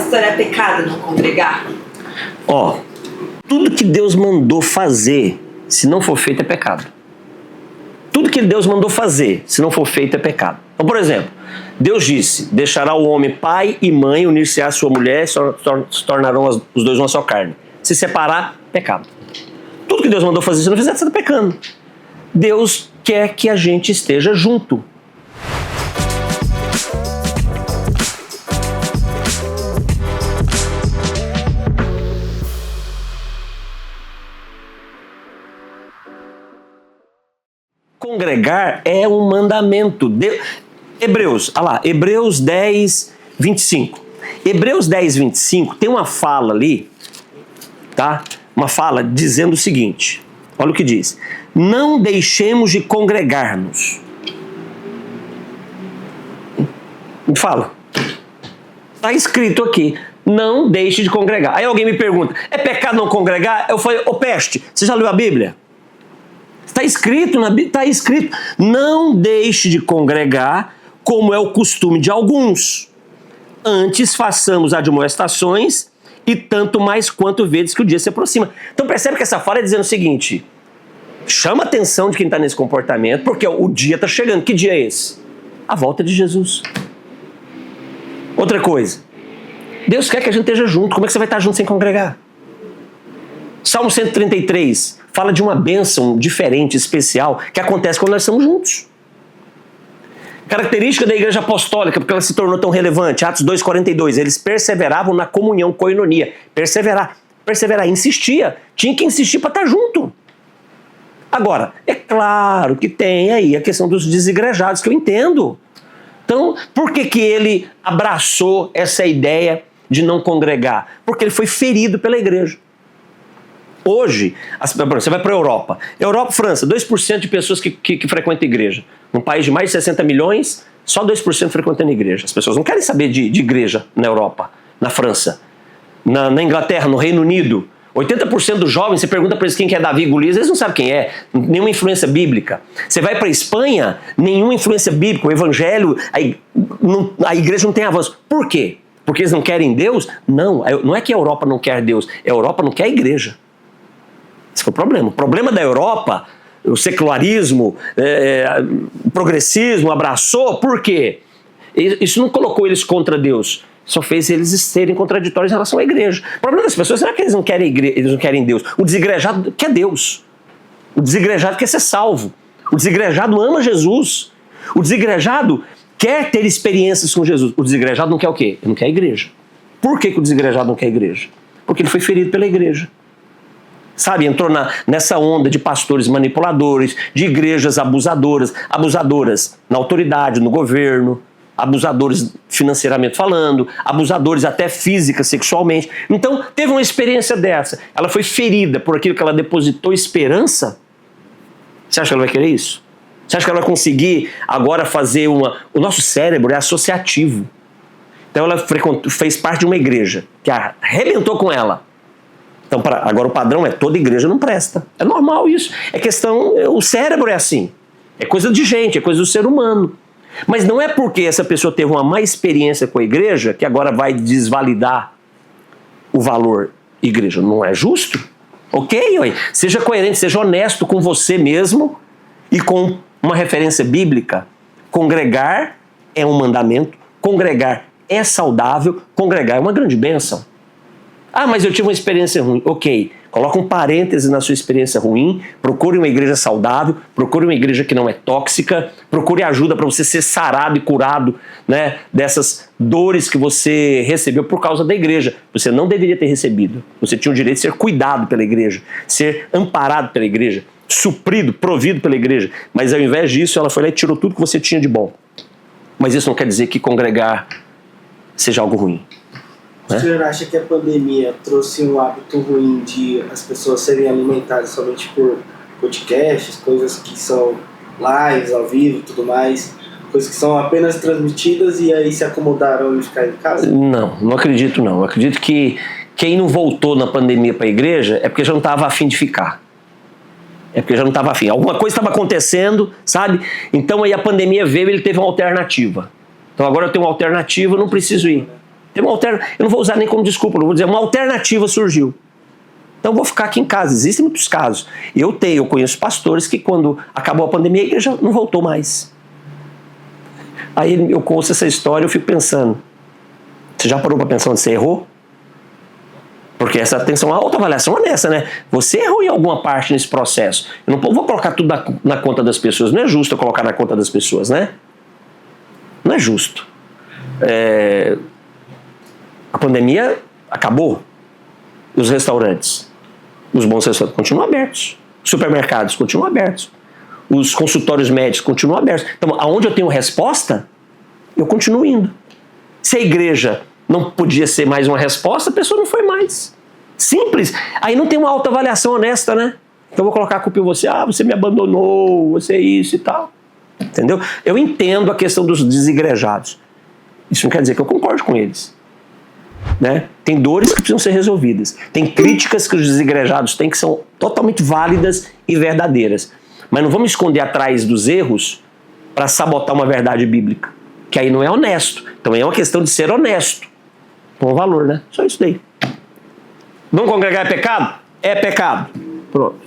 Pastor, é pecado não congregar? Ó, tudo que Deus mandou fazer, se não for feito, é pecado. Tudo que Deus mandou fazer, se não for feito, é pecado. Então, por exemplo, Deus disse, deixará o homem pai e mãe, unir-se à sua mulher, se tornarão os dois uma só carne. Se separar, pecado. Tudo que Deus mandou fazer, se não fizer, você está pecando. Deus quer que a gente esteja junto. Congregar é um mandamento. Hebreus 10, 25. Hebreus 10, 25 tem uma fala ali, tá? Uma fala dizendo o seguinte, olha o que diz: não deixemos de congregar-nos. Fala. Está escrito aqui, não deixe de congregar. Aí alguém me pergunta, é pecado não congregar? Eu falei, ô peste, você já leu a Bíblia? Está escrito na Bíblia, está escrito, não deixe de congregar como é o costume de alguns. Antes façamos admoestações e tanto mais quanto vedes que o dia se aproxima. Então percebe que essa fala é dizendo o seguinte, chama a atenção de quem está nesse comportamento, porque o dia está chegando. Que dia é esse? A volta de Jesus. Outra coisa, Deus quer que a gente esteja junto. Como é que você vai estar junto sem congregar? Salmo 133 fala de uma bênção diferente, especial, que acontece quando nós estamos juntos. Característica da igreja apostólica, porque ela se tornou tão relevante, Atos 2,42, eles perseveravam na comunhão, koinonia. Perseverar, insistia, tinha que insistir para estar junto. Agora, é claro que tem aí a questão dos desigrejados, que eu entendo. Então, por que ele abraçou essa ideia de não congregar? Porque ele foi ferido pela igreja. Hoje, você vai para a Europa. Europa, França, 2% de pessoas que frequentam a igreja. Num país de mais de 60 milhões, só 2% frequentam a igreja. As pessoas não querem saber de igreja na Europa, na França, na Inglaterra, no Reino Unido. 80% dos jovens, você pergunta para eles quem que é Davi e Golias, eles não sabem quem é, nenhuma influência bíblica. Você vai para a Espanha, nenhuma influência bíblica, o evangelho, a igreja não tem avanço. Por quê? Porque eles não querem Deus? Não é que a Europa não quer Deus, a Europa não quer a igreja. Esse foi o problema. O problema da Europa, o secularismo, o progressismo abraçou, por quê? Isso não colocou eles contra Deus, só fez eles serem contraditórios em relação à igreja. O problema das pessoas será que eles não querem eles não querem Deus? O desigrejado quer Deus. O desigrejado quer ser salvo. O desigrejado ama Jesus. O desigrejado quer ter experiências com Jesus. O desigrejado não quer o quê? Ele não quer a igreja. Por que o desigrejado não quer a igreja? Porque ele foi ferido pela igreja. Sabe, entrou nessa onda de pastores manipuladores, de igrejas abusadoras na autoridade, no governo, abusadores financeiramente falando, abusadores até física, sexualmente. Então, teve uma experiência dessa. Ela foi ferida por aquilo que ela depositou esperança. Você acha que ela vai querer isso? Você acha que ela vai conseguir agora fazer O nosso cérebro é associativo. Então, ela fez parte de uma igreja que arrebentou com ela. Então, agora o padrão é toda igreja não presta. É normal isso. É questão, o cérebro é assim. É coisa de gente, é coisa do ser humano. Mas não é porque essa pessoa teve uma má experiência com a igreja que agora vai desvalidar o valor igreja. Não é justo? Ok? Seja coerente, seja honesto com você mesmo e com uma referência bíblica. Congregar é um mandamento, congregar é saudável, congregar é uma grande bênção. Ah, mas eu tive uma experiência ruim. Ok, coloca um parêntese na sua experiência ruim, procure uma igreja saudável, procure uma igreja que não é tóxica, procure ajuda para você ser sarado e curado, né, dessas dores que você recebeu por causa da igreja. Você não deveria ter recebido. Você tinha o direito de ser cuidado pela igreja, ser amparado pela igreja, suprido, provido pela igreja. Mas ao invés disso, ela foi lá e tirou tudo que você tinha de bom. Mas isso não quer dizer que congregar seja algo ruim. O senhor acha que a pandemia trouxe um hábito ruim de as pessoas serem alimentadas somente por podcasts, coisas que são lives, ao vivo e tudo mais, coisas que são apenas transmitidas e aí se acomodaram em ficar em casa? Não acredito não. Eu acredito que quem não voltou na pandemia para a igreja é porque já não estava afim de ficar. É porque já não estava afim. Alguma coisa estava acontecendo, sabe? Então aí a pandemia veio e ele teve uma alternativa. Então agora eu tenho uma alternativa, eu não preciso ir. Tem uma eu não vou usar nem como desculpa, eu vou dizer, uma alternativa surgiu. Então eu vou ficar aqui em casa. Existem muitos casos. Eu conheço pastores que quando acabou a pandemia, a igreja não voltou mais. Aí eu conto essa história e eu fico pensando, você já parou para pensar onde você errou? Porque essa atenção, a autoavaliação é nessa, né? Você errou em alguma parte nesse processo. Eu não vou colocar tudo na conta das pessoas. Não é justo eu colocar na conta das pessoas, né? Não é justo. A pandemia acabou. Os restaurantes, os bons restaurantes continuam abertos. Os supermercados continuam abertos. Os consultórios médicos continuam abertos. Então, aonde eu tenho resposta, eu continuo indo. Se a igreja não podia ser mais uma resposta, a pessoa não foi mais. Simples. Aí não tem uma autoavaliação honesta, né? Então eu vou colocar a culpa em você. Você me abandonou, você é isso e tal. Entendeu? Eu entendo a questão dos desigrejados. Isso não quer dizer que eu concordo com eles. Né? Tem dores que precisam ser resolvidas. Tem críticas que os desigrejados têm que são totalmente válidas e verdadeiras. Mas não vamos esconder atrás dos erros para sabotar uma verdade bíblica. Que aí não é honesto. Então é uma questão de ser honesto. Com valor, né? Só isso daí. Não congregar é pecado? É pecado. Pronto.